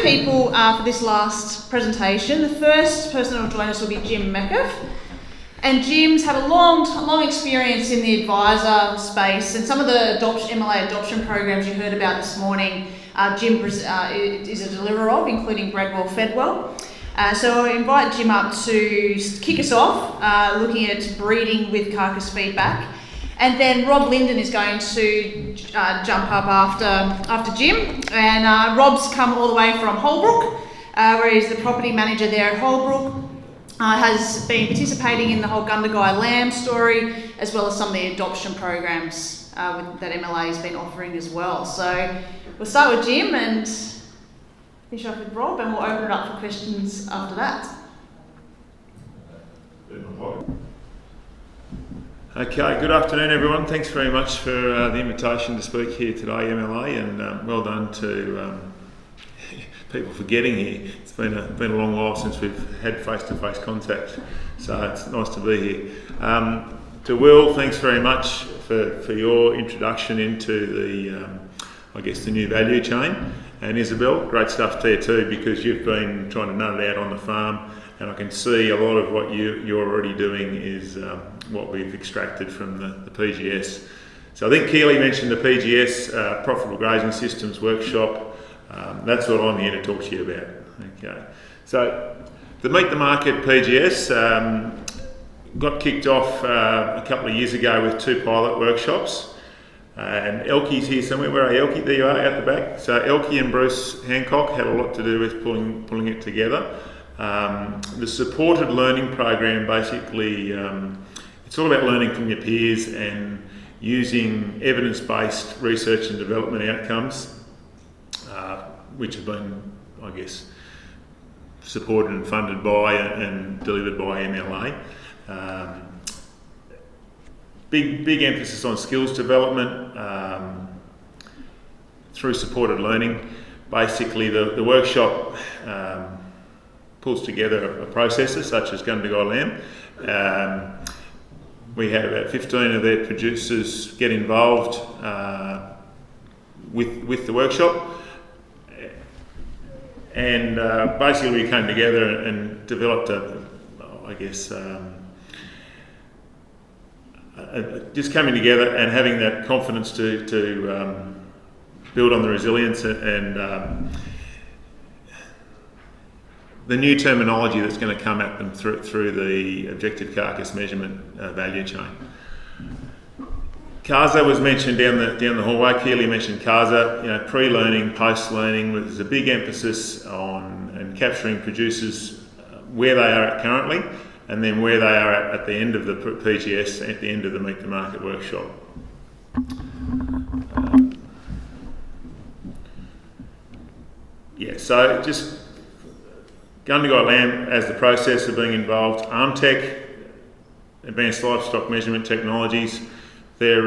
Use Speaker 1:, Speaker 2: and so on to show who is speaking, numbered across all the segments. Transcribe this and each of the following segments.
Speaker 1: people for this last presentation. The first person who will join us will be Jim Meckoff. And Jim's had a long experience in the advisor space, and some of the MLA adoption programs you heard about this morning, Jim is a deliverer of, including Bredwell Fedwell. So I invite Jim up to kick us off, looking at breeding with carcass feedback. And then Rob Linden is going to jump up after Jim. And Rob's come all the way from Holbrook, where he's the property manager there at Holbrook. Has been participating in the whole Gundagai Lamb story, as well as some of the adoption programs that MLA has been offering as well. So we'll start with Jim and finish off with Rob, and we'll open it up for questions after that.
Speaker 2: Okay, good afternoon everyone. Thanks very much for the invitation to speak here today, MLA, and well done to people for getting here. It's been a long while since we've had face-to-face contact, so it's nice to be here. To Will, thanks very much for your introduction into the new value chain, and Isabel, great stuff there too, because you've been trying to nut it out on the farm, and I can see a lot of what you're already doing is what we've extracted from the PGS. So I think Keely mentioned the PGS Profitable Grazing Systems Workshop. That's what I'm here to talk to you about. Okay, so the Meet the Market PGS got kicked off a couple of years ago with 2 pilot workshops, and Elkie's here somewhere. Where are Elkie? There you are, out the back. So Elkie and Bruce Hancock had a lot to do with pulling it together. The supported learning program basically, it's all about learning from your peers and using evidence-based research and development outcomes, which have been, I guess, supported and funded by and delivered by MLA. Big emphasis on skills development through supported learning. Basically, the workshop pulls together a processor such as Gundagai Lamb. We had about 15 of their producers get involved with the workshop. And basically we came together and developed just coming together and having that confidence to build on the resilience and the new terminology that's going to come at them through the objective carcass measurement value chain. CASA was mentioned down the hallway. Keely mentioned CASA, pre-learning, post-learning. There's a big emphasis on capturing producers where they are at currently, and then where they are at the end of the PGS, at the end of the Meet the Market workshop. So just Gundagai Lamb as the processor being involved, ARMTech, Advanced Livestock Measurement Technologies. They've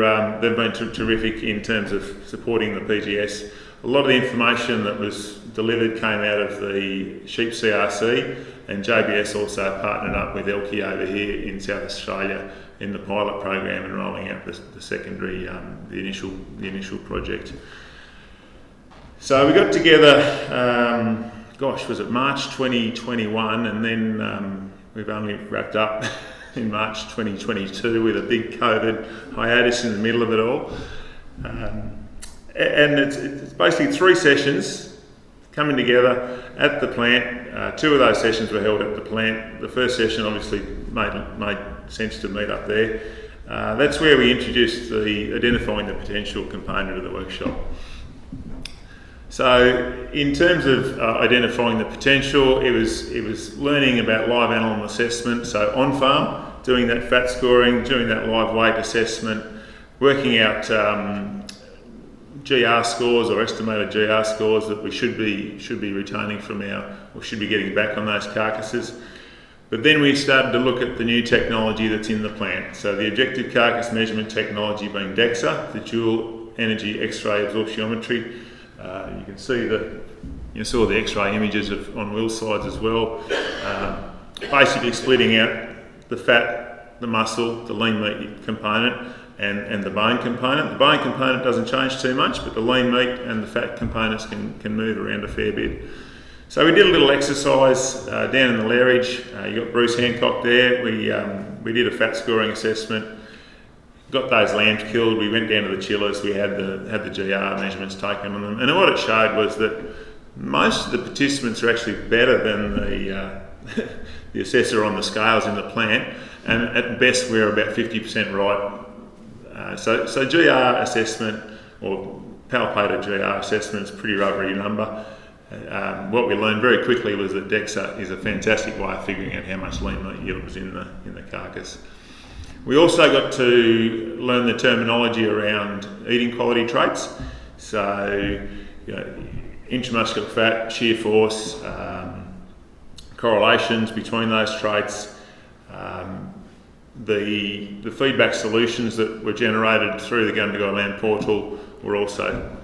Speaker 2: been terrific in terms of supporting the PGS. A lot of the information that was delivered came out of the sheep CRC, and JBS also partnered up with Elkie over here in South Australia in the pilot program and rolling out the secondary, the initial project. So we got together, was it March 2021, and then we've only wrapped up in March 2022 with a big COVID hiatus in the middle of it all. And it's basically 3 sessions coming together at the plant. 2 of those sessions were held at the plant. The first session obviously made sense to meet up there. That's where we introduced the identifying the potential component of the workshop. So in terms of identifying the potential, it was learning about live animal assessment, so on farm, doing that fat scoring, doing that live weight assessment, working out GR scores or estimated GR scores that we should be retaining from should be getting back on those carcasses. But then we started to look at the new technology that's in the plant. So the objective carcass measurement technology being DEXA, the dual energy X-ray absorptiometry. You can see you saw the X-ray images on Will's slides as well. Basically splitting out the fat, the muscle, the lean meat component, and the bone component. The bone component doesn't change too much, but the lean meat and the fat components can move around a fair bit. So we did a little exercise down in the lairage. You got Bruce Hancock there. We did a fat scoring assessment. Got those lambs killed. We went down to the chillers. We had the GR measurements taken on them, and what it showed was that most of the participants are actually better than the assessor on the scales in the plant, and at best we're about 50% right. So GR assessment or palpated GR assessment is a pretty rubbery number. What we learned very quickly was that DEXA is a fantastic way of figuring out how much lean meat yield was in the carcass. We also got to learn the terminology around eating quality traits. So, intramuscular fat, shear force, correlations between those traits, the feedback solutions that were generated through the Gundagai Lamb portal were also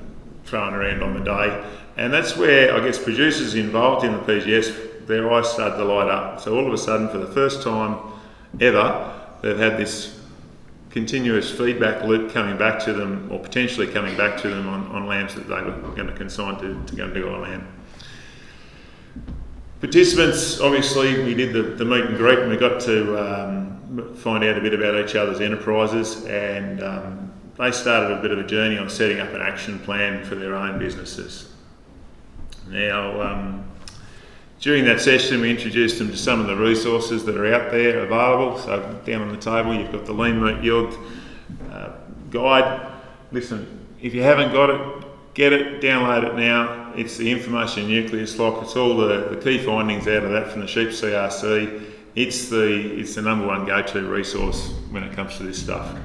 Speaker 2: thrown around on the day. And that's where, I guess, producers involved in the PGS, their eyes started to light up. So all of a sudden, for the first time ever, they've had this continuous feedback loop coming back to them, or potentially coming back to them on lambs that they were going to consign to Gundagai Lamb. Participants, obviously, we did the meet and greet, and we got to find out a bit about each other's enterprises, and they started a bit of a journey on setting up an action plan for their own businesses. Now, during that session, we introduced them to some of the resources that are out there available. So down on the table, you've got the lean meat yield guide. Listen, if you haven't got it, get it, download it now. It's the information nucleus lock. It's all the key findings out of that from the sheep CRC. It's the number one go-to resource when it comes to this stuff.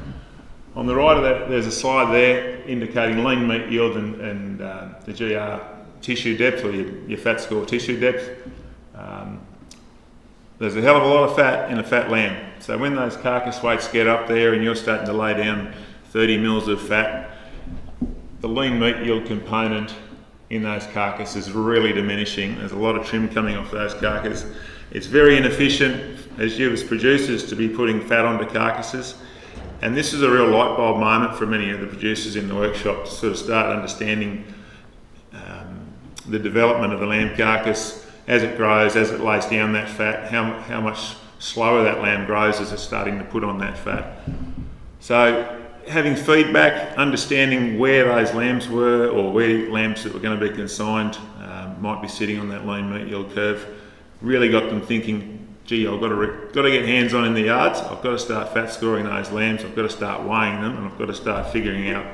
Speaker 2: On the right of that, there's a slide there indicating lean meat yield and the GR tissue depth, or your fat score tissue depth. There's a hell of a lot of fat in a fat lamb. So when those carcass weights get up there and you're starting to lay down 30 mils of fat, the lean meat yield component in those carcasses is really diminishing. There's a lot of trim coming off those carcasses. It's very inefficient as you as producers to be putting fat onto carcasses. And this is a real light bulb moment for many of the producers in the workshop to sort of start understanding the development of the lamb carcass as it grows, as it lays down that fat, how much slower that lamb grows as it's starting to put on that fat. So having feedback, understanding where those lambs were, or where lambs that were going to be consigned might be sitting on that lean meat yield curve, really got them thinking, gee, I've got to get hands on in the yards, I've got to start fat scoring those lambs, I've got to start weighing them, and I've got to start figuring out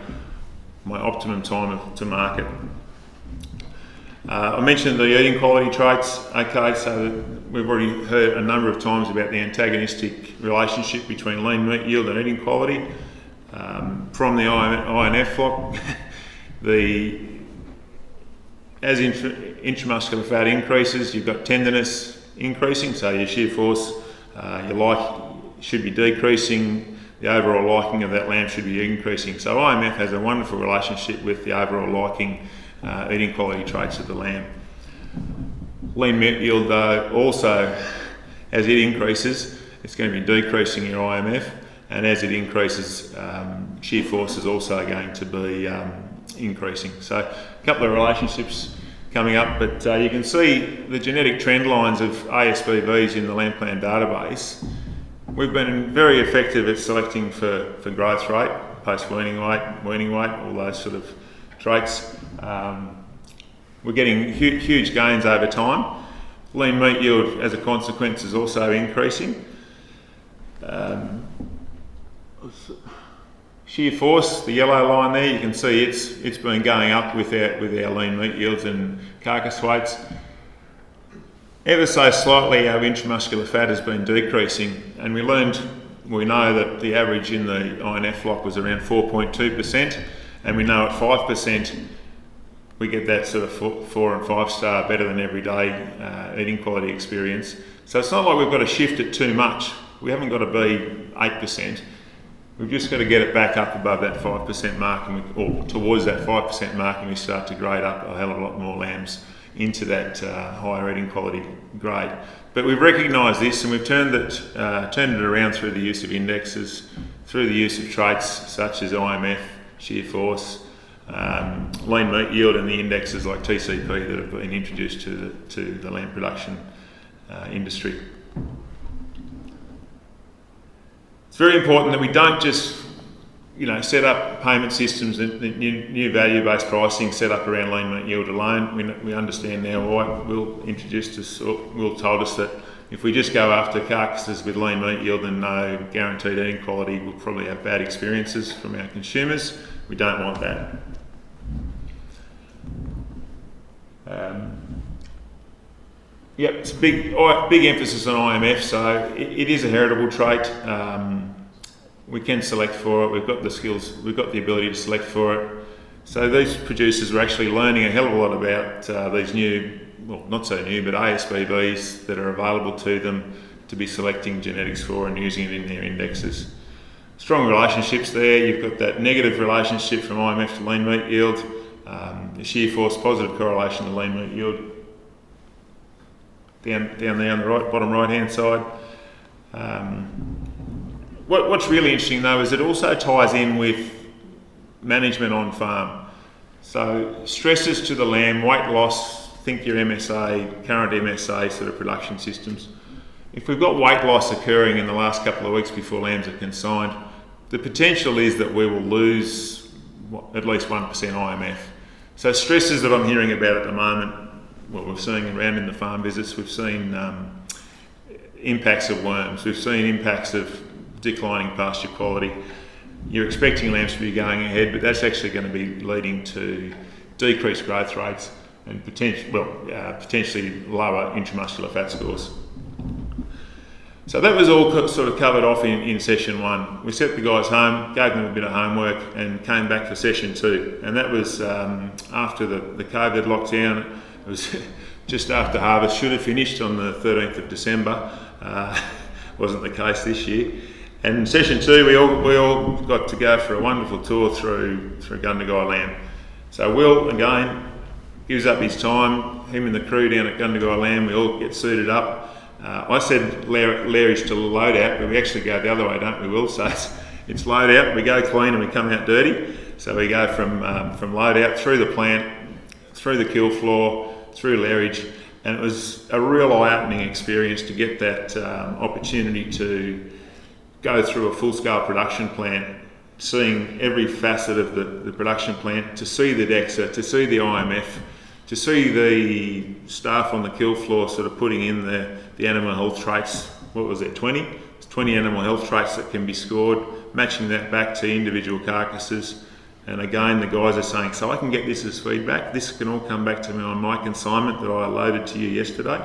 Speaker 2: my optimum time to market. I mentioned the eating quality traits. Okay, so we've already heard a number of times about the antagonistic relationship between lean meat yield and eating quality. From the INF flock, as intramuscular fat increases, you've got tenderness increasing, so your shear force, your like should be decreasing, the overall liking of that lamb should be increasing. So IMF has a wonderful relationship with the overall liking, eating quality traits of the lamb. Lean meat yield, though, also, as it increases, it's going to be decreasing your IMF, and as it increases, shear force is also going to be increasing. So a couple of relationships coming up, but you can see the genetic trend lines of ASBVs in the lamb plan database. We've been very effective at selecting for growth rate, post-weaning weight, all those sort of traits. We're getting huge gains over time. Lean meat yield, as a consequence, is also increasing. Shear force, the yellow line there, you can see it's been going up with our lean meat yields and carcass weights. Ever so slightly, our intramuscular fat has been decreasing, and we know that the average in the INF flock was around 4.2%, and we know at 5% we get that sort of 4 and 5 star better than everyday eating quality experience. So it's not like we've got to shift it too much. We haven't got to be 8%. We've just got to get it back up above that 5% mark, or towards that 5% mark, and we start to grade up a hell of a lot more lambs into that higher eating quality grade. But we've recognised this, and we've turned it around through the use of indexes, through the use of traits such as IMF, shear force, lean meat yield and the indexes like TCP that have been introduced to the lamb production industry. It's very important that we don't just set up payment systems and new value-based pricing set up around lean meat yield alone. We understand now why Will told us that if we just go after carcasses with lean meat yield and no guaranteed eating quality, we'll probably have bad experiences from our consumers. We don't want that. It's a big emphasis on IMF, so it is a heritable trait. We can select for it, we've got the skills, we've got the ability to select for it. So these producers are actually learning a hell of a lot about these new, well, not so new, but ASBBs that are available to them to be selecting genetics for and using it in their indexes. Strong relationships there. You've got that negative relationship from IMF to lean meat yield, the shear force positive correlation to lean meat yield. Down there on the bottom right hand side. What's really interesting though is it also ties in with management on farm. So stresses to the lamb, weight loss, think your MSA, current MSA sort of production systems. If we've got weight loss occurring in the last couple of weeks before lambs are consigned, the potential is that we will lose at least 1% IMF. So stresses that I'm hearing about at the moment, what we're seeing around in the farm visits, we've seen impacts of worms, we've seen impacts of declining pasture quality. You're expecting lambs to be going ahead, but that's actually going to be leading to decreased growth rates and potentially lower intramuscular fat scores. So that was all sort of covered off in session 1. We set the guys home, gave them a bit of homework and came back for session 2. And that was after the COVID lockdown. It was just after harvest, should have finished on the 13th of December. Wasn't the case this year. And session 2, we all got to go for a wonderful tour through Gundagai Lamb. So Will, again, gives up his time, him and the crew down at Gundagai Lamb, we all get suited up. I said Larry's to load out, but we actually go the other way, don't we, Will? So it's load out, we go clean and we come out dirty. So we go from load out through the plant, through the kill floor, through lairage, and it was a real eye-opening experience to get that opportunity to go through a full-scale production plant, seeing every facet of the production plant, to see the DEXA, to see the IMF, to see the staff on the kill floor sort of putting in the animal health traits. What was it, 20? It's 20 animal health traits that can be scored, matching that back to individual carcasses. And again, the guys are saying, so I can get this as feedback. This can all come back to me on my consignment that I loaded to you yesterday.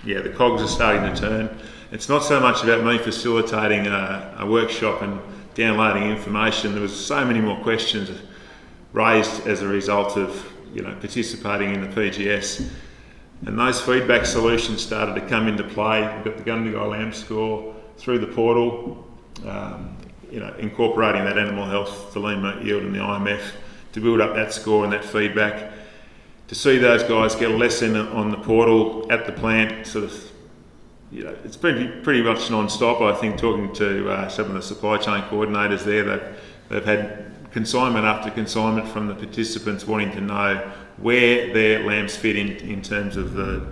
Speaker 2: The cogs are starting to turn. It's not so much about me facilitating a workshop and downloading information. There was so many more questions raised as a result of participating in the PGS. And those feedback solutions started to come into play. We've got the Gundagai Lamb score through the portal, incorporating that animal health, the lean meat yield and the IMF to build up that score and that feedback. To see those guys get a lesson on the portal at the plant, sort of, it's been pretty much non-stop. I think talking to some of the supply chain coordinators there, they've had consignment after consignment from the participants wanting to know where their lambs fit in terms of the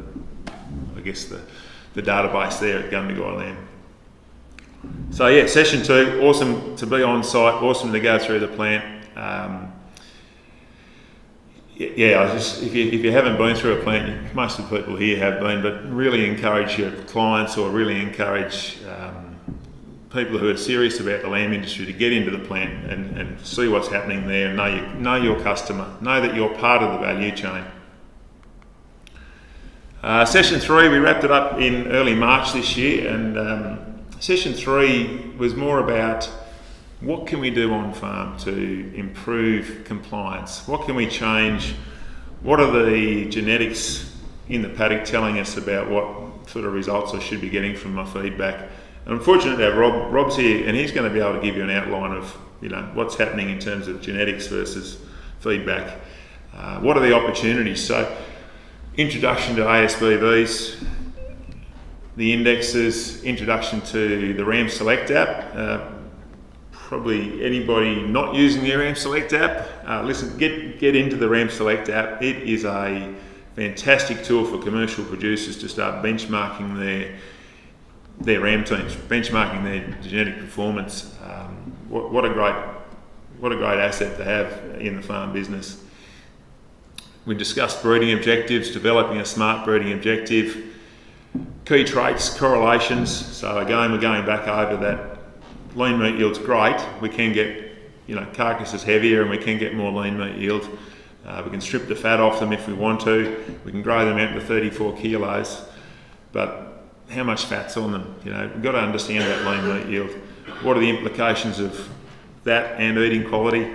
Speaker 2: database there at Gundagai Lamb. So yeah, session 2, awesome to be on site, awesome to go through the plant. If you haven't been through a plant, most of the people here have been, but really encourage your clients or really encourage people who are serious about the lamb industry to get into the plant and see what's happening there, know your customer, know that you're part of the value chain. Session 3, we wrapped it up in early March this year, and Session 3 was more about what can we do on farm to improve compliance? What can we change? What are the genetics in the paddock telling us about what sort of results I should be getting from my feedback? And I'm fortunate to have Rob's here, and he's going to be able to give you an outline of what's happening in terms of genetics versus feedback. What are the opportunities? So, introduction to ASBBs, the indexes, introduction to the RAM Select app. probably anybody not using the RAM Select app, listen, get into the RAM Select app. It is a fantastic tool for commercial producers to start benchmarking their RAM teams, benchmarking their genetic performance. What a great asset to have in the farm business. We discussed breeding objectives, developing a smart breeding objective, key traits, correlations. So again, we're going back over that. Lean meat yield's great. We can get, carcasses heavier and we can get more lean meat yield. We can strip the fat off them if we want to. We can grow them out to 34 kilos. But how much fat's on them? We've got to understand that lean meat yield. What are the implications of that and eating quality?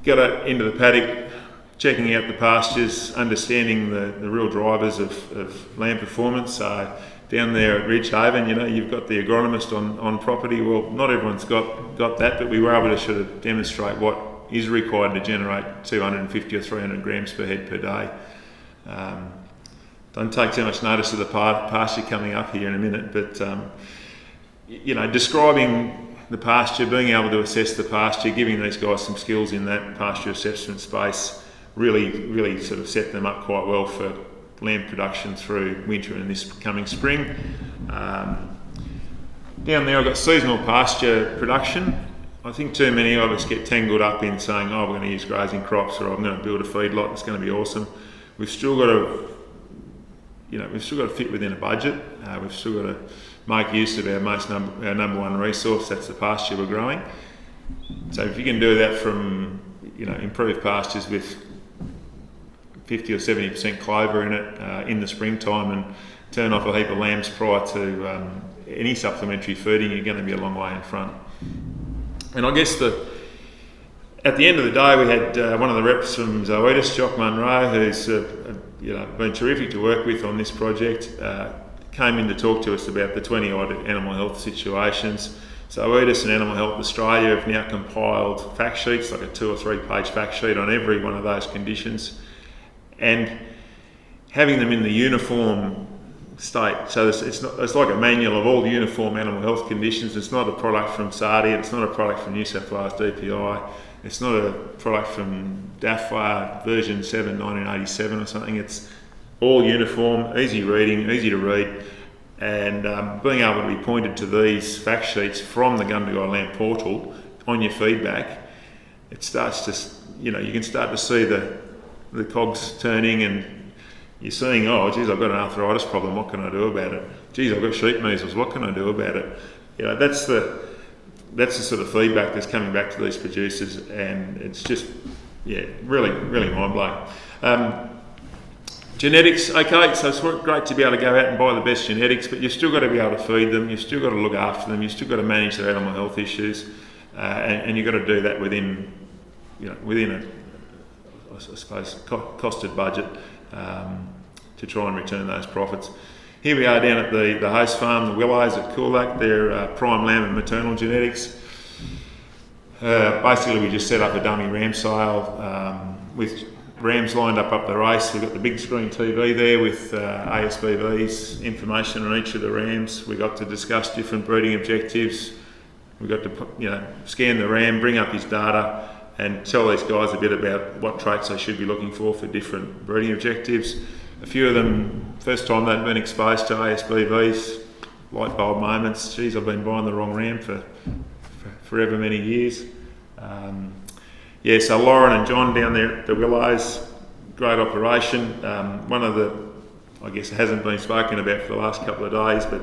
Speaker 2: Get into the paddock, checking out the pastures, understanding the real drivers of lamb performance. So down there at Ridgehaven, you've got the agronomist on property. Well, not everyone's got that, but we were able to sort of demonstrate what is required to generate 250 or 300 grams per head per day. Don't take too much notice of the pasture coming up here in a minute, but describing the pasture, being able to assess the pasture, giving these guys some skills in that pasture assessment space, really sort of set them up quite well for lamb production through winter and this coming spring. Down there I've got seasonal pasture production. I think too many of us get tangled up in saying, we're going to use grazing crops, or I'm going to build a feedlot, it's going to be awesome. We've still got to fit within a budget. We've still got to make use of our number one resource, that's the pasture we're growing. So if you can do that from, improved pastures with 50 or 70% clover in it in the springtime, and turn off a heap of lambs prior to any supplementary feeding, you're going to be a long way in front. And I guess at the end of the day, we had one of the reps from Zoetis, Jock Munro, who's been terrific to work with on this project, came in to talk to us about the 20 odd animal health situations. Zoetis and Animal Health Australia have now compiled fact sheets, like a 2 or 3 page fact sheet on every one of those conditions, and having them in the uniform state. So it's like a manual of all the uniform animal health conditions. It's not a product from SARDI, it's not a product from New South Wales DPI, it's not a product from DAFWA version 7 1987 or something. It's all uniform, easy reading, easy to read, and being able to be pointed to these fact sheets from the Gundagai Lamb portal on your feedback, it starts to, you can start to see the cogs turning, and you're seeing, I've got an arthritis problem, what can I do about it? I've got sheep measles, what can I do about it? That's the sort of feedback that's coming back to these producers, and it's just, really mind-blowing. Genetics, okay, so it's great to be able to go out and buy the best genetics, but you've still got to be able to feed them, you've still got to look after them, you've still got to manage their animal health issues, and you've got to do that within a, I suppose, costed budget to try and return those profits. Here we are down at the host farm, the Willows at Coolac. They're prime lamb and maternal genetics. Basically, we just set up a dummy ram sale with rams lined up the race. We've got the big screen TV there with ASBB's information on each of the rams. We got to discuss different breeding objectives. We got to scan the ram, bring up his data, and tell these guys a bit about what traits they should be looking for different breeding objectives. A few of them, first time they'd been exposed to ASBBs, light bulb moments. I've been buying the wrong ram for forever many years. So Lauren and John down there at the Willows, great operation. One of the, I guess it hasn't been spoken about for the last couple of days, but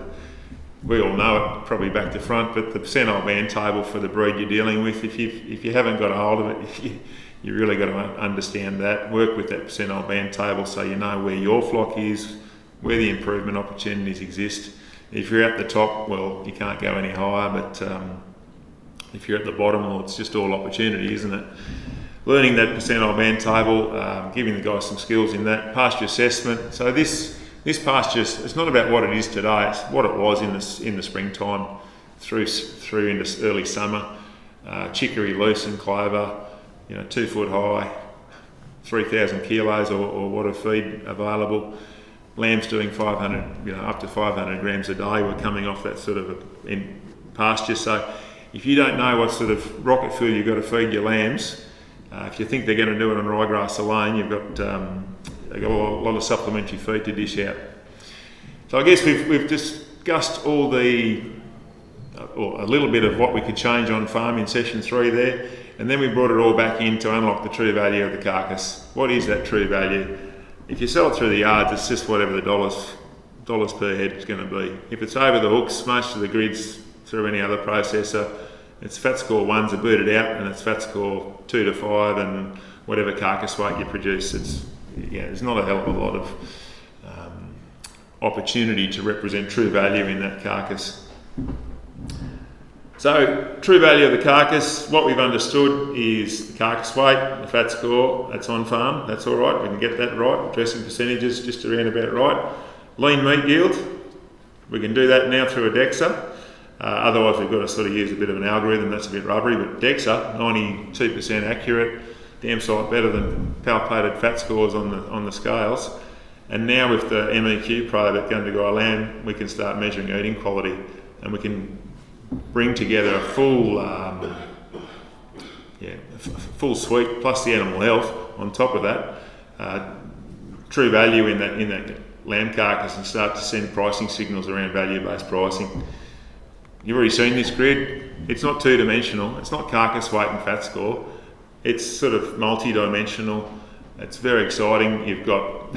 Speaker 2: we all know it, probably back to front, but the percentile band table for the breed you're dealing with, if you haven't got a hold of it, you really got to understand that, work with that percentile band table so you know where your flock is, where the improvement opportunities exist. If you're at the top, well, you can't go any higher, but if you're at the bottom, well, it's just all opportunity, isn't it? Learning that percentile band table, giving the guys some skills in that, pasture assessment. So this pasture, it's not about what it is today, it's what it was in the springtime through into early summer. Chicory, lucerne, clover, 2 foot high, 3,000 kilos or water feed available. Lambs doing 500, up to 500 grams a day. We're coming off that sort of pasture. So if you don't know what sort of rocket fuel you've got to feed your lambs, if you think they're going to do it on ryegrass alone, you've got a lot of supplementary feed to dish out. So I guess we've discussed all or a little bit of what we could change on farm in session 3 there, and then we brought it all back in to unlock the true value of the carcass. What is that true value? If you sell it through the yards, it's just whatever the dollars per head is going to be. If it's over the hooks, most of the grids through any other processor, it's fat score 1s are booted out, and it's fat score 2 to 5 and whatever carcass weight you produce. There's not a hell of a lot of opportunity to represent true value in that carcass. So, true value of the carcass, what we've understood is the carcass weight, the fat score, that's on farm, that's all right, we can get that right, dressing percentages just around about right. Lean meat yield, we can do that now through a DEXA, otherwise we've got to sort of use a bit of an algorithm, that's a bit rubbery, but DEXA, 92% accurate, damn sight better than palpated fat scores on the scales. And now with the MEQ probe at Gundagai Lamb, we can start measuring eating quality, and we can bring together a full suite plus the animal health on top of that, true value in that lamb carcass, and start to send pricing signals around value-based pricing. You've already seen this grid. It's not two-dimensional. It's not carcass weight and fat score. It's sort of multi-dimensional. It's very exciting. You've got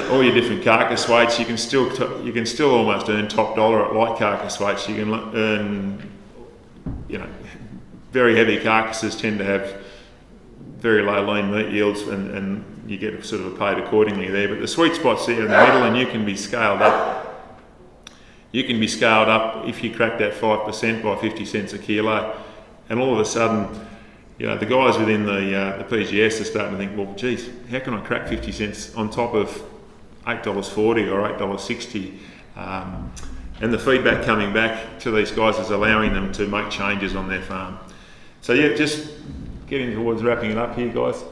Speaker 2: all your different carcass weights. You can still almost earn top dollar at light carcass weights. You can earn, very heavy carcasses tend to have very low lean meat yields, and you get sort of paid accordingly there. But the sweet spot's there in the middle, and you can be scaled up. You can be scaled up if you crack that 5% by 50 cents a kilo, and all of a sudden, the guys within the PGS are starting to think, well, geez, how can I crack 50 cents on top of $8.40 or $8.60? And the feedback coming back to these guys is allowing them to make changes on their farm. So just getting towards wrapping it up here, guys.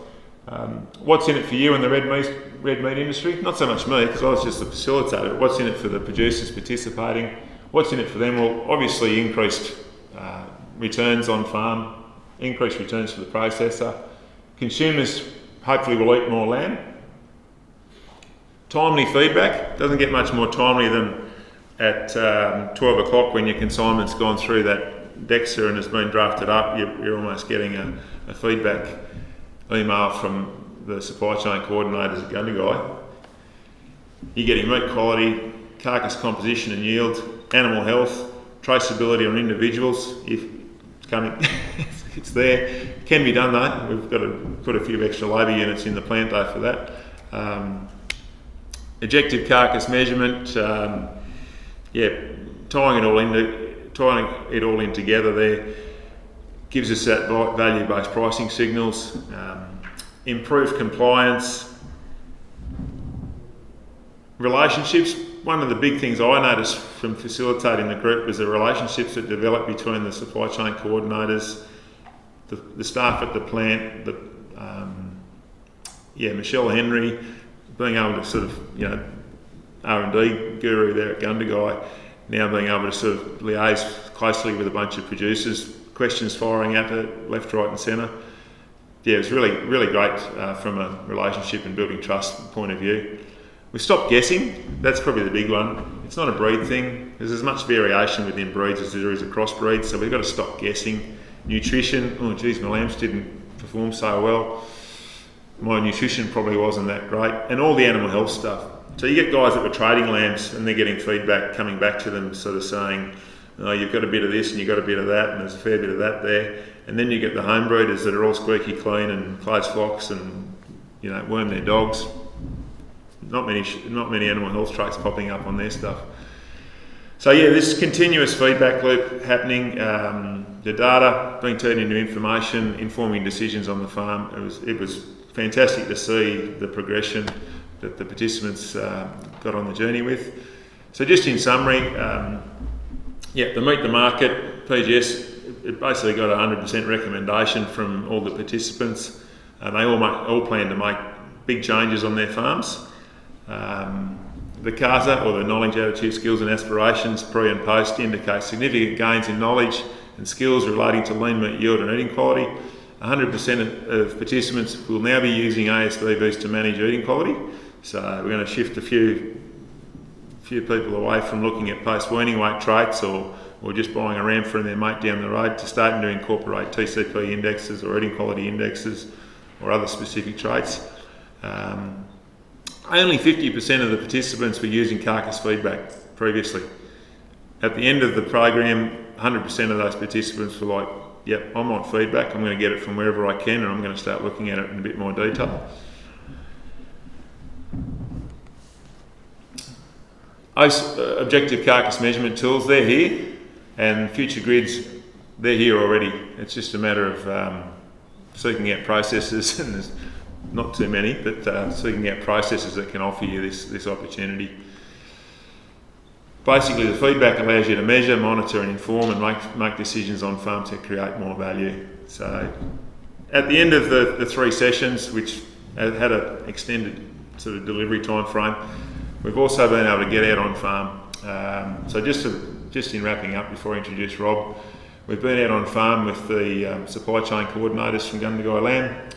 Speaker 2: What's in it for you in the red meat industry? Not so much me, because I was just a facilitator. What's in it for the producers participating? What's in it for them? Well, obviously increased returns on farm, increased returns for the processor. Consumers hopefully will eat more lamb. Timely feedback, doesn't get much more timely than at 12 o'clock when your consignment's gone through that DEXA and has been drafted up. You're almost getting a feedback email from the supply chain coordinators at Gundagai. You're getting meat quality, carcass composition and yield, animal health, traceability on individuals. If it's coming, it's there. Can be done though. We've got to put a few extra labour units in the plant though for that. Ejective carcass measurement, tying it all in together there gives us that value-based pricing signals. Improved compliance, relationships. One of the big things I noticed from facilitating the group was the relationships that developed between the supply chain coordinators, the staff at the plant, Michelle Henry, being able to sort of, R&D guru there at Gundagai, now being able to sort of liaise closely with a bunch of producers, questions firing out to left, right and centre. Yeah, it was really, really great from a relationship and building trust point of view. We stopped guessing. That's probably the big one. It's not a breed thing. There's as much variation within breeds as there is across breeds, so we've got to stop guessing. Nutrition, oh geez, my lambs didn't perform so well. My nutrition probably wasn't that great. And all the animal health stuff. So you get guys that were trading lambs and they're getting feedback coming back to them sort of saying, oh, you've got a bit of this and you've got a bit of that and there's a fair bit of that there. And then you get the home breeders that are all squeaky clean and close flocks and, worm their dogs. Not many animal health traits popping up on their stuff. So this continuous feedback loop happening, the data being turned into information, informing decisions on the farm. It was fantastic to see the progression that the participants got on the journey with. So just in summary, the Meet the Market, PGS, it basically got a 100% recommendation from all the participants. They all plan to make big changes on their farms. The CASA, or the knowledge, attitude, skills and aspirations, pre and post, indicate significant gains in knowledge and skills relating to lean meat yield and eating quality. 100% of participants will now be using ASB boost to manage eating quality. So we're going to shift a few people away from looking at post-weaning weight traits or just buying a ram for their mate down the road to starting to incorporate TCP indexes or eating quality indexes or other specific traits. Only 50% of the participants were using carcass feedback previously. At the end of the program, 100% of those participants were like, yep, I want feedback, I'm going to get it from wherever I can, and I'm going to start looking at it in a bit more detail. Objective carcass measurement tools, they're here, and future grids, they're here already. It's just a matter of seeking out processes, and there's not too many, but seeking out processes that can offer you this opportunity. Basically, the feedback allows you to measure, monitor and inform and make decisions on farm to create more value. So at the end of the 3 sessions, which had an extended sort of delivery time frame, we've also been able to get out on farm. So just in wrapping up before I introduce Rob, we've been out on farm with the supply chain coordinators from Gundagai Lamb.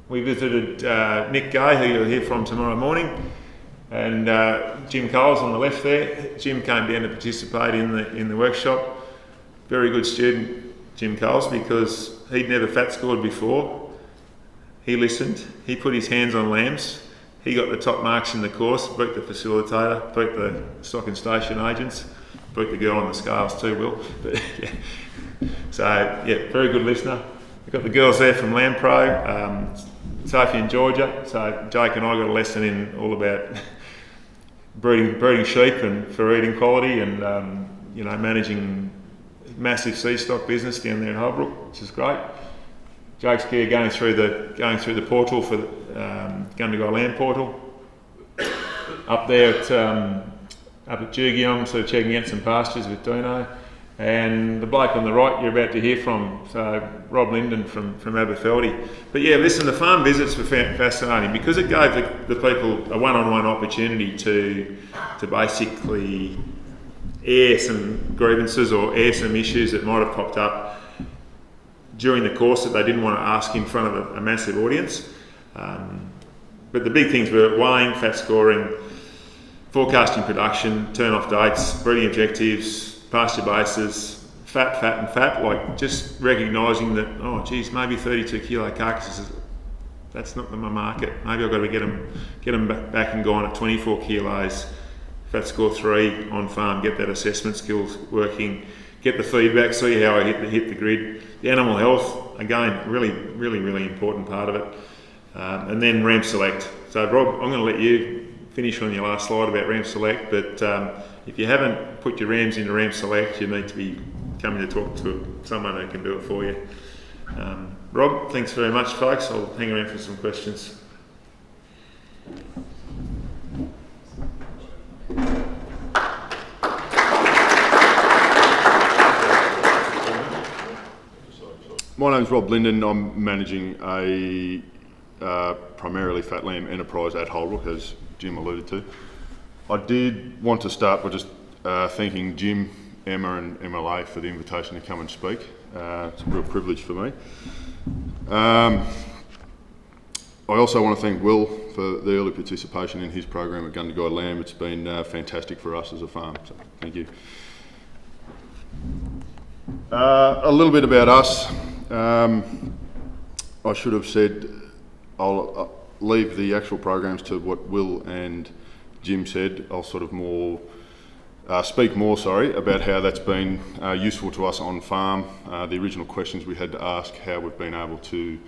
Speaker 2: We visited Nick Gay, who you'll hear from tomorrow morning, and Jim Coles on the left there. Jim came down to participate in the workshop. Very good student, Jim Coles, because he'd never fat scored before. He listened, he put his hands on lambs, he got the top marks in the course, beat the facilitator, beat the stock and station agents, beat the girl on the scales too, Will. But, yeah. So yeah, very good listener. We've got the girls there from Lamb Pro, Sophie and Georgia. So Jake and I got a lesson in all about breeding sheep and for eating quality, and managing massive sea stock business down there in Holbrook, which is great. Jake's here going through the portal for the Gundagai Lamb portal. Up there up at Jugiong, sort of checking out some pastures with Dino. And the bloke on the right you're about to hear from, so Rob Linden from Aberfeldy. But yeah, listen, the farm visits were fascinating because it gave the people a one-on-one opportunity to basically air some grievances or air some issues that might have popped up during the course that they didn't want to ask in front of a massive audience. But the big things were weighing, fat scoring, forecasting production, turn-off dates, breeding objectives, pasture bases, fat, like just recognising that, oh geez, maybe 32 kilo carcasses, that's not my market. Maybe I've got to get them back and gone at 24 kilos, fat score 3 on farm, get that assessment skills working, get the feedback, see how I hit the grid. The animal health, again, really important part of it. And then RAM Select. So Rob, I'm going to let you finish on your last slide about RAM Select, but if you haven't put your rams into RAM Select, you need to be coming to talk to someone who can do it for you. Rob, thanks very much, folks. I'll hang around for some questions.
Speaker 3: My name's Rob Linden. I'm managing a primarily fat lamb enterprise at Holbrook, as Jim alluded to. I did want to start by just thanking Jim, Emma and MLA for the invitation to come and speak. It's a real privilege for me. I also want to thank Will for the early participation in his program at Gundagai Lamb. It's been fantastic for us as a farm, so thank you. A little bit about us. I should have said I'll leave the actual programs to what Will and Jim said. I'll sort of speak more about how that's been useful to us on farm. The original questions we had to ask, how we've been able to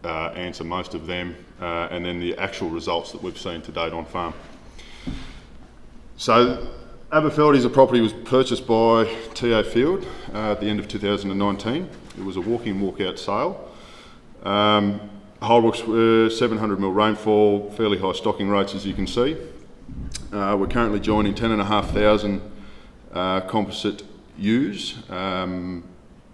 Speaker 3: answer most of them, and then the actual results that we've seen to date on farm. So Aberfeldy's property was purchased by T.A. Field at the end of 2019. It was a walk-in, walk-out sale. Holbrook's 700mm rainfall, fairly high stocking rates as you can see. We're currently joining 10,500 composite ewes,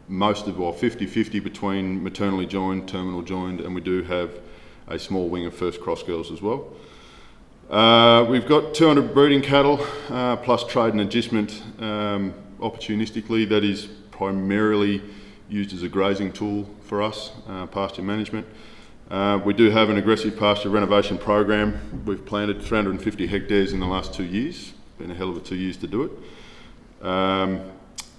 Speaker 3: most of 50-50 between maternally joined, terminal joined, and we do have a small wing of first cross girls as well. We've got 200 breeding cattle, plus trade and agistment opportunistically. That is primarily used as a grazing tool for us, pasture management. We do have an aggressive pasture renovation program. We've planted 350 hectares in the last 2 years. Been a hell of a 2 years to do it.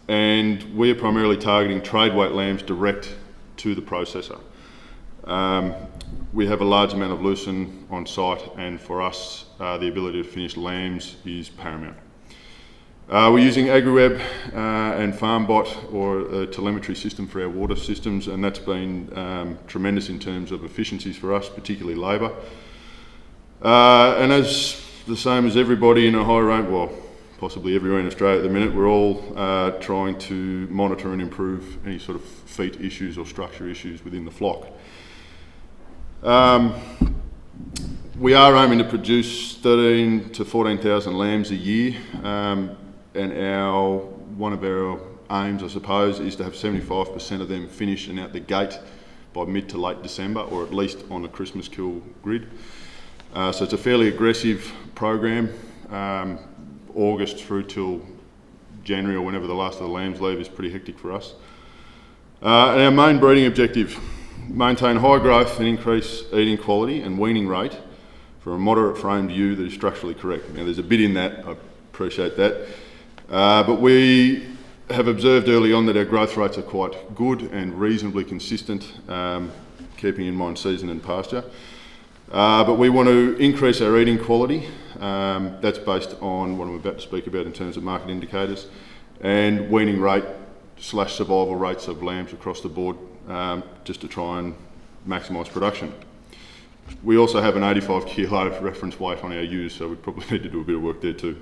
Speaker 3: And we are primarily targeting trade weight lambs direct to the processor. We have a large amount of lucerne on site, and for us, the ability to finish lambs is paramount. We're using AgriWeb and FarmBot, or a telemetry system for our water systems, and that's been tremendous in terms of efficiencies for us, particularly labour. And as the same as everybody in a high range, well, possibly everywhere in Australia at the minute, we're all trying to monitor and improve any sort of feet issues or structure issues within the flock. We are aiming to produce 13,000 to 14,000 lambs a year, and one of our aims, I suppose, is to have 75% of them finished and out the gate by mid to late December, or at least on a Christmas kill grid. So it's a fairly aggressive program. August through till January, or whenever the last of the lambs leave, is pretty hectic for us. And our main breeding objective: maintain high growth and increase eating quality and weaning rate for a moderate framed ewe that is structurally correct. Now, there's a bit in that, I appreciate that, but we have observed early on that our growth rates are quite good and reasonably consistent, keeping in mind season and pasture. But we want to increase our eating quality. That's based on what I'm about to speak about in terms of market indicators, and weaning rate / survival rates of lambs across the board, just to try and maximise production. We also have an 85 kilo reference weight on our ewes, so we probably need to do a bit of work there too.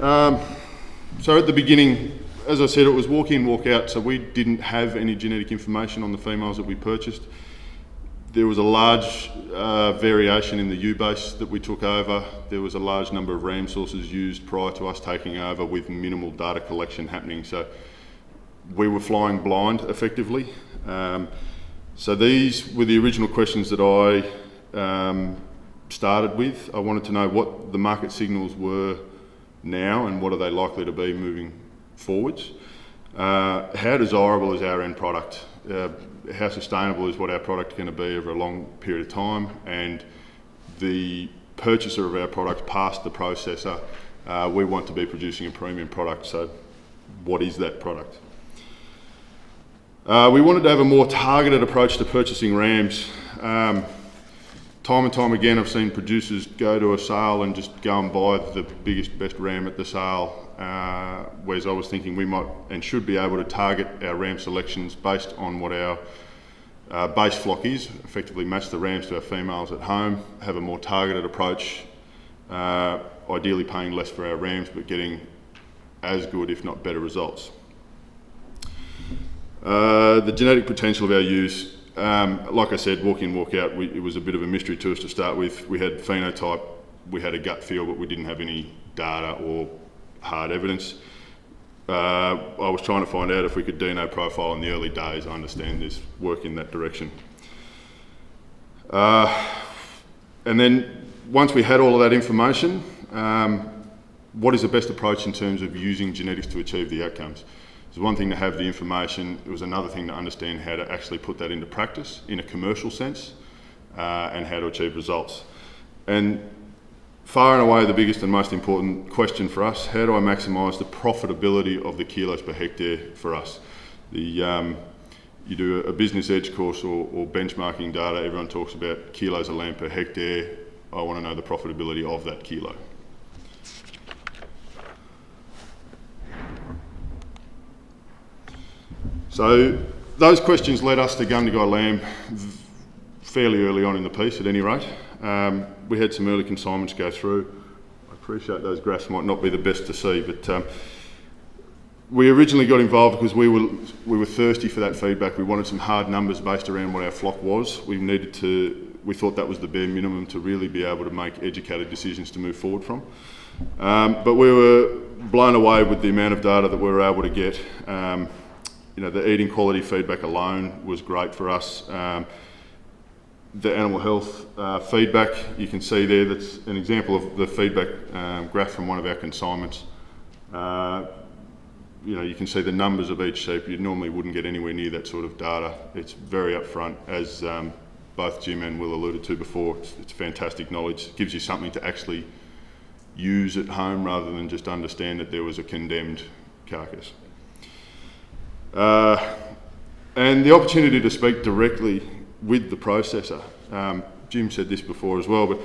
Speaker 3: So at the beginning, as I said, it was walk in, walk out, so we didn't have any genetic information on the females that we purchased. There was a large variation in the ewe base that we took over. There was a large number of ram sources used prior to us taking over, with minimal data collection happening. So we were flying blind effectively. So these were the original questions that I started with. I wanted to know what the market signals were now and what are they likely to be moving forwards. How desirable is our end product? How sustainable is what our product going to be over a long period of time? And the purchaser of our product past the processor, we want to be producing a premium product, so what is that product? We wanted to have a more targeted approach to purchasing rams. Time and time again, I've seen producers go to a sale and just go and buy the biggest, best ram at the sale, whereas I was thinking we might and should be able to target our ram selections based on what our base flock is, effectively match the rams to our females at home, have a more targeted approach, ideally paying less for our rams but getting as good, if not better, results. The genetic potential of our ewes, like I said, walk in, walk out, it was a bit of a mystery to us to start with. We had phenotype, we had a gut feel, but we didn't have any data or hard evidence. I was trying to find out if we could DNA profile in the early days. I understand there's work in that direction. And then once we had all of that information, what is the best approach in terms of using genetics to achieve the outcomes? It's one thing to have the information, it was another thing to understand how to actually put that into practice in a commercial sense, and how to achieve results. And far and away the biggest and most important question for us: how do I maximise the profitability of the kilos per hectare for us? You do a business edge course or benchmarking data, everyone talks about kilos of lamb per hectare. I want to know the profitability of that kilo. So those questions led us to Gundagai Lamb fairly early on in the piece, at any rate. We had some early consignments go through. I appreciate those graphs might not be the best to see, but we originally got involved because we were thirsty for that feedback. We wanted some hard numbers based around what our flock was. We thought that was the bare minimum to really be able to make educated decisions to move forward from. But we were blown away with the amount of data that we were able to get. The eating quality feedback alone was great for us. the animal health feedback. You can see there, that's an example of the feedback graph from one of our consignments. You can see the numbers of each sheep. You normally wouldn't get anywhere near that sort of data. It's very upfront, as both Jim and Will alluded to before. It's fantastic knowledge. It gives you something to actually use at home rather than just understand that there was a condemned carcass. And the opportunity to speak directly with the processor. Jim said this before as well, but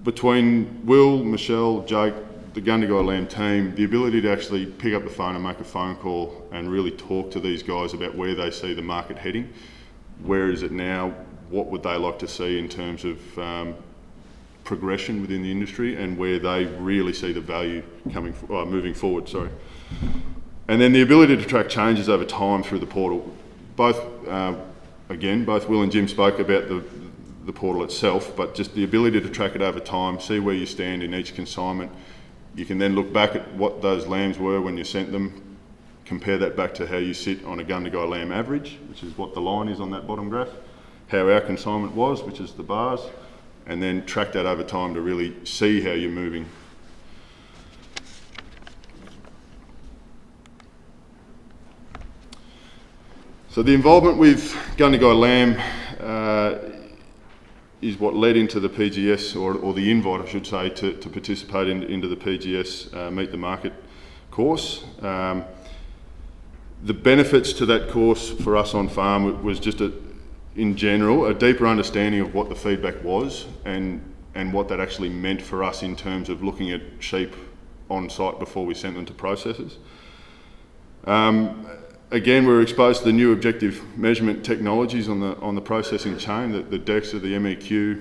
Speaker 3: between Will, Michelle, Jake, the Gundagai Lamb team, the ability to actually pick up the phone and make a phone call and really talk to these guys about where they see the market heading, where is it now, what would they like to see in terms of progression within the industry, and where they really see the value moving forward. And then the ability to track changes over time through the portal. Both Will and Jim spoke about the portal itself, but just the ability to track it over time, see where you stand in each consignment. You can then look back at what those lambs were when you sent them, compare that back to how you sit on a Gundagai lamb average, which is what the line is on that bottom graph, how our consignment was, which is the bars, and then track that over time to really see how you're moving. So the involvement with Gundagai Lamb is what led into the PGS, or the invite I should say, to participate into the PGS Meet the Market course. The benefits to that course for us on farm was just in general, a deeper understanding of what the feedback was and what that actually meant for us in terms of looking at sheep on site before we sent them to processors. Again, we were exposed to the new objective measurement technologies on the processing chain, the DEX of the MEQ.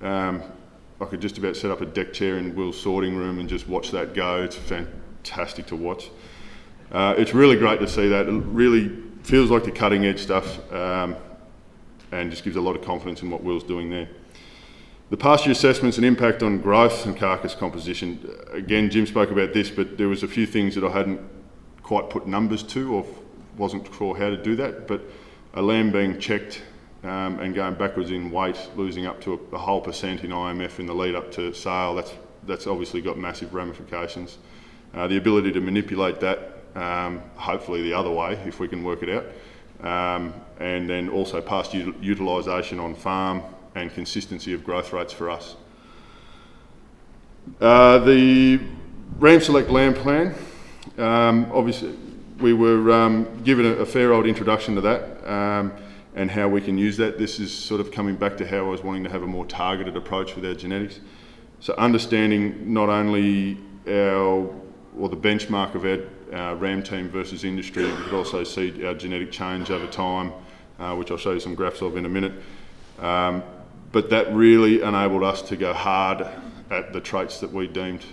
Speaker 3: I could just about set up a deck chair in Will's sorting room and just watch that go. It's fantastic to watch. It's really great to see that. It really feels like the cutting edge stuff, and just gives a lot of confidence in what Will's doing there. The pasture assessments and impact on growth and carcass composition. Again, Jim spoke about this, but there was a few things that I hadn't quite put numbers to, or wasn't sure how to do that. But a lamb being checked and going backwards in weight, losing up to a whole percent in IMF in the lead up to sale, that's obviously got massive ramifications. The ability to manipulate that, hopefully the other way if we can work it out, and then also pasture utilisation on farm and consistency of growth rates for us. The Ram Select Lamb Plan, obviously we were given a fair old introduction to that and how we can use that. This is sort of coming back to how I was wanting to have a more targeted approach with our genetics. So understanding not only the benchmark of our ram team versus industry, we could also see our genetic change over time, which I'll show you some graphs of in a minute. But that really enabled us to go hard at the traits that we deemed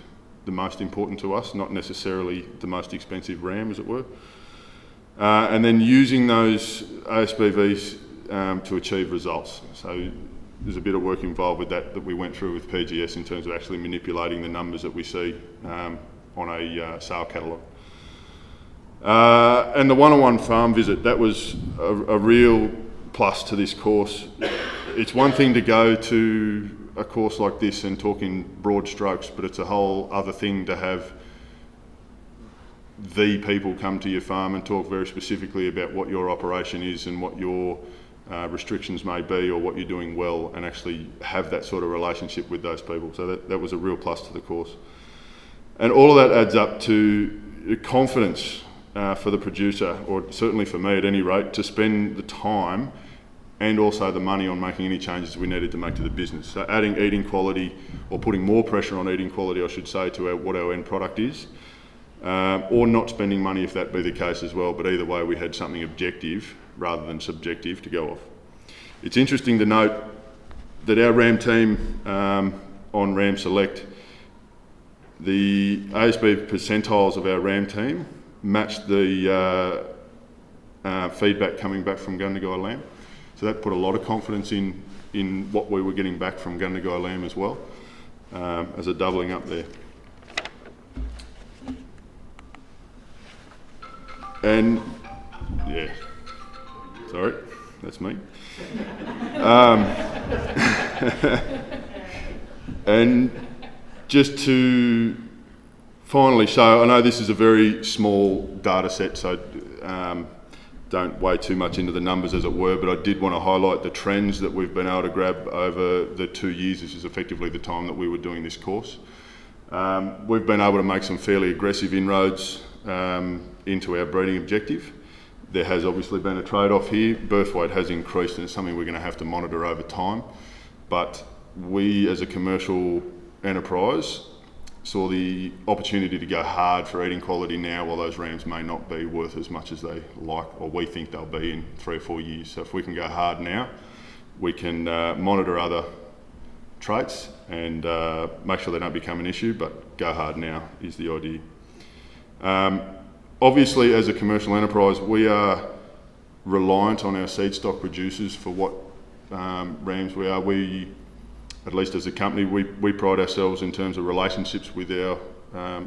Speaker 3: the most important to us, not necessarily the most expensive ram, as it were. And then using those ASBVs to achieve results. So there's a bit of work involved with that we went through with PGS in terms of actually manipulating the numbers that we see on a sale catalogue. And the one-on-one farm visit, that was a real plus to this course. It's one thing to go to a course like this and talk in broad strokes, but it's a whole other thing to have the people come to your farm and talk very specifically about what your operation is and what your restrictions may be or what you're doing well, and actually have that sort of relationship with those people. So that was a real plus to the course. And all of that adds up to confidence for the producer, or certainly for me at any rate, to spend the time and also the money on making any changes we needed to make to the business. So adding eating quality, or putting more pressure on eating quality, I should say, to what our end product is, or not spending money if that be the case as well. But either way, we had something objective rather than subjective to go off. It's interesting to note that our ram team on Ram Select, the ASB percentiles of our ram team matched the feedback coming back from Gundagai Lamb. So that put a lot of confidence in what we were getting back from Gundagai Lamb as well, as a doubling up there. And yeah, sorry, That's me. And just to finally show, I know this is a very small data set, so don't weigh too much into the numbers as it were, but I did want to highlight the trends that we've been able to grab over the 2 years. This is effectively the time that we were doing this course. We've been able to make some fairly aggressive inroads into our breeding objective. There has obviously been a trade-off here. Birth weight has increased and it's something we're going to have to monitor over time. But we as a commercial enterprise saw the opportunity to go hard for eating quality now, while those rams may not be worth as much as they like or we think they'll be in 3 or 4 years. So if we can go hard now, we can monitor other traits and make sure they don't become an issue, but go hard now is the idea. Obviously, as a commercial enterprise, we are reliant on our seed stock producers for what rams we are. We, at least as a company, we pride ourselves in terms of relationships with our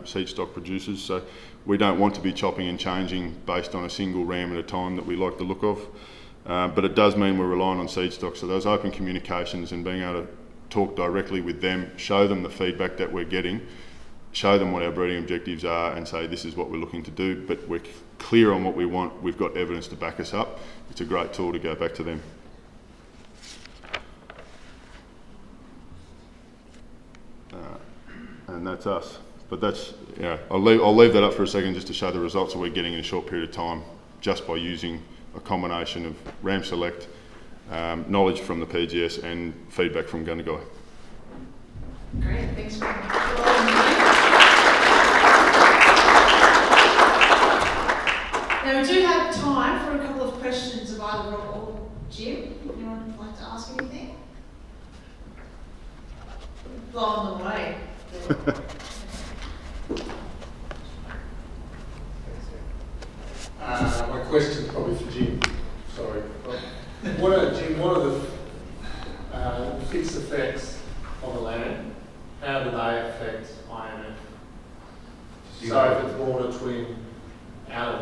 Speaker 3: seed stock producers. So we don't want to be chopping and changing based on a single ram at a time that we like the look of. But it does mean we're relying on seed stock. So those open communications and being able to talk directly with them, show them the feedback that we're getting, show them what our breeding objectives are and say this is what we're looking to do, but we're clear on what we want, we've got evidence to back us up. It's a great tool to go back to them. And that's us. But that's, I'll leave that up for a second just to show the results that we're getting in a short period of time just by using a combination of Ram Select, knowledge from the PGS and feedback from Gundagai.
Speaker 1: Great, thanks very much. Now we do have time for a couple of questions of either Rob or Jim. Anyone would like to ask anything? Blown them away.
Speaker 4: My question is probably for Jim. Sorry. Jim, what are the fixed effects of the land? How do they affect IMF? So if it's born a twin out of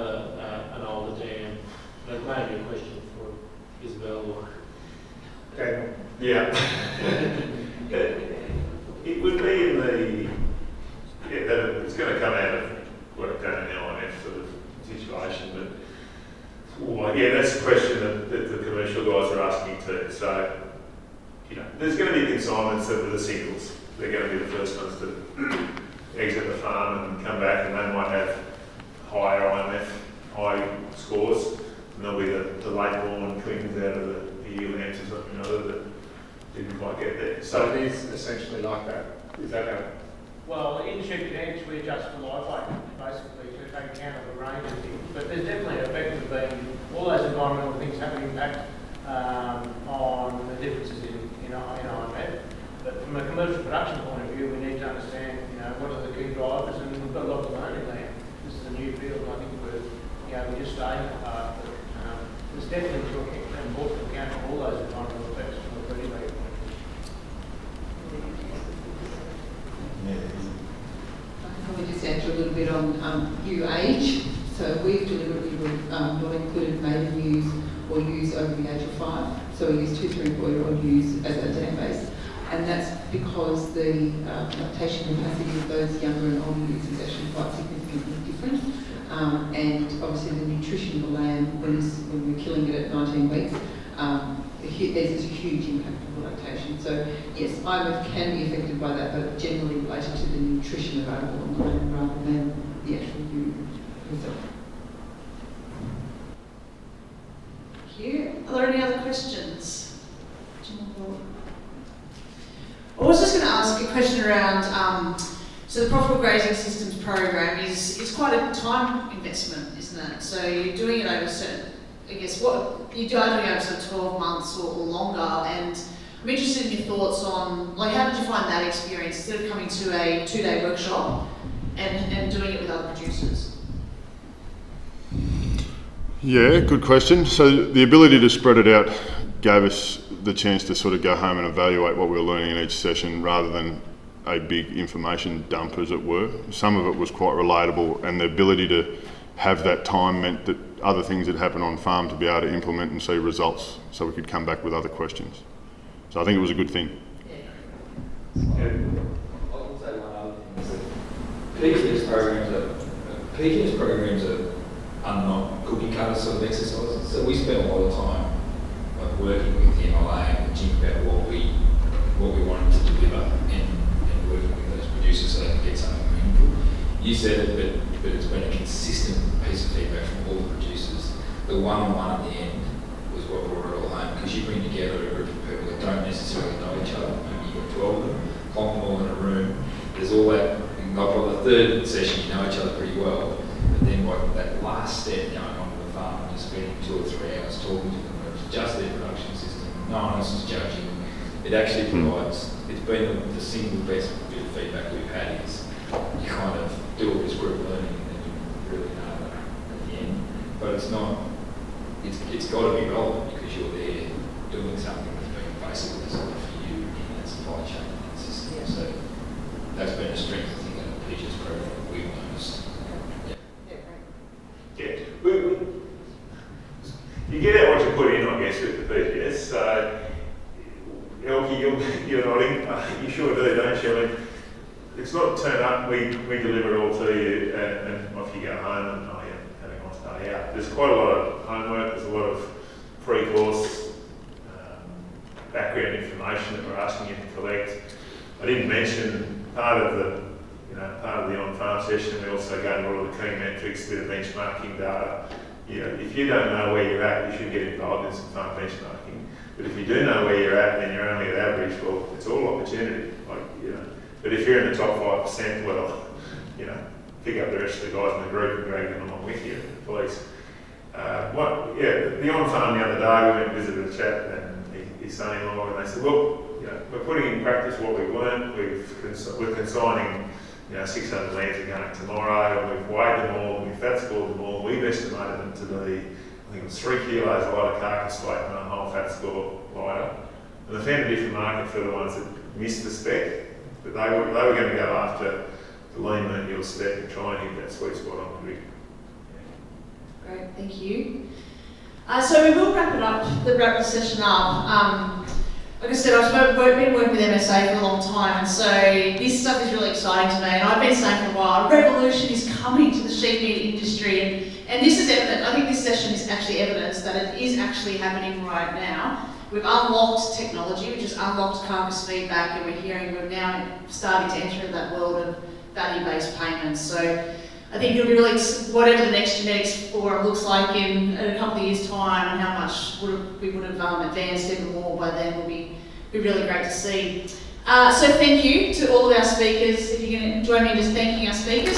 Speaker 4: an older dam, that may be a question for Isabel or Daniel.
Speaker 2: Yeah. It would be in the, that it's going to come out of what done in the IMF sort of situation, but that's a question that the commercial guys are asking too. So, there's going to be consignments that are the singles. They're going to be the first ones to exit the farm and come back, and they might have higher IMF, high scores, and there'll be the late-born twins out of the year lambs or something or other that didn't quite get there.
Speaker 4: So it is essentially like that. Is that how?
Speaker 5: Well, in sheep genetics, we adjust for live weight, basically, to take account of the range of things. But there's definitely an effect of being all those environmental things have an impact on the differences in IMF. But from a commercial production point of view, we need to understand, what are the key drivers, and we've got a lot to learn in there. This is a new field, and I think we're just starting the path. But there's definitely important to account for all those environmental effects from a breeding rate point of view.
Speaker 6: I can just answer a little bit on ewe age. So we've deliberately not included maiden ewes or ewes over the age of 5. So we use 2, 3, and 4-year-old ewes as our database. And that's because the lactation capacity of those younger and older ewes is actually quite significantly different. And obviously the nutrition of the lamb, when we're killing it at 19 weeks, there's a huge impact on the lactation. So yes, IMF can be affected by that, but generally related to the nutrition available on the lamb rather than the actual ewe itself.
Speaker 1: Thank you. Are there any other questions? I was just going to ask a question around, so the Profitable Grazing Systems program is quite a time investment, isn't it? So you're doing it over certain, I guess, what you are doing over sort of 12 months or longer, and I'm interested in your thoughts on, how did you find that experience instead of coming to a 2-day workshop and doing it with other producers?
Speaker 3: Yeah, good question. So the ability to spread it out gave us the chance to sort of go home and evaluate what we were learning in each session rather than a big information dump, as it were. Some of it was quite relatable, and the ability to have that time meant that other things that happen on farm to be able to implement and see results, so we could come back with other questions. So I think it was a good thing.
Speaker 7: I will say one other thing is that PGS programs are not cookie cutter sort of exercises. So we spend a lot of time working with the MLA and the Jim about what we wanted to deliver and working with those producers so they can get something meaningful. You said it, but it's been a consistent piece of feedback from all the producers. The one-on-one at the end was what brought it all home, because you bring together a group of people that don't necessarily know each other. Maybe you've got 12 of them, clonk them all in a room. There's all that, by the third session you know each other pretty well, but then that last step going on to the farm and just spending 2 or 3 hours talking to them, it's just their production system, no one else is judging. It actually provides, it's been the single best bit of feedback we've had is you kind of do all this group learning and then you really know it at the end. But it's not, it's got to be relevant because you're there doing something that's been basically designed for you in that supply chain and that system. Yeah. So that's been a strength, I think, of the PGS program that we've noticed.
Speaker 2: You get out what you put in, I guess, with the PGS. So, Elkie, you're nodding. You sure do, don't you? I mean, it's not turn up, we deliver it all to you, and off you go home, and oh yeah, had a nice day out. There's quite a lot of homework, there's a lot of pre-course background information that we're asking you to collect. I didn't mention part of the on-farm session, we also go into all the key metrics, a bit of benchmarking data. You know, if you don't know where you're at, you should get involved in some farm benchmarking. But if you do know where you're at and you're only at average, well, it's all opportunity. But if you're in the top 5%, well, pick up the rest of the guys in the group and drag them along with you, please. The on-farm the other day, we went and visited a chap and his son-in-law, and they said, well, we're putting in practice what we've learned. We're consigning 600 lambs are going tomorrow, and we've weighed them all, and we've fat scored them all. We've estimated them to be, I think it was 3 kilos lighter carcass weight and a whole fat score lighter. And they found a different market for the ones that missed the spec, but they were going to go after the lean meat yield spec and try and hit that sweet spot on the rig.
Speaker 1: Great, thank you. So we will wrap the session up. Like I said, I've been working with MSA for a long time, and so this stuff is really exciting to me. And I've been saying for a while, a revolution is coming to the sheep meat industry, and this is evident. I think this session is actually evidence that it is actually happening right now. We've unlocked technology, we've just unlocked carcass feedback, and we're now starting to enter that world of value-based payments. So I think it'll be really, whatever the next genetics forum looks like in a couple of years' time, and how much we would have advanced even more by then will be really great to see. So thank you to all of our speakers. If you're going to join me in just thanking our speakers.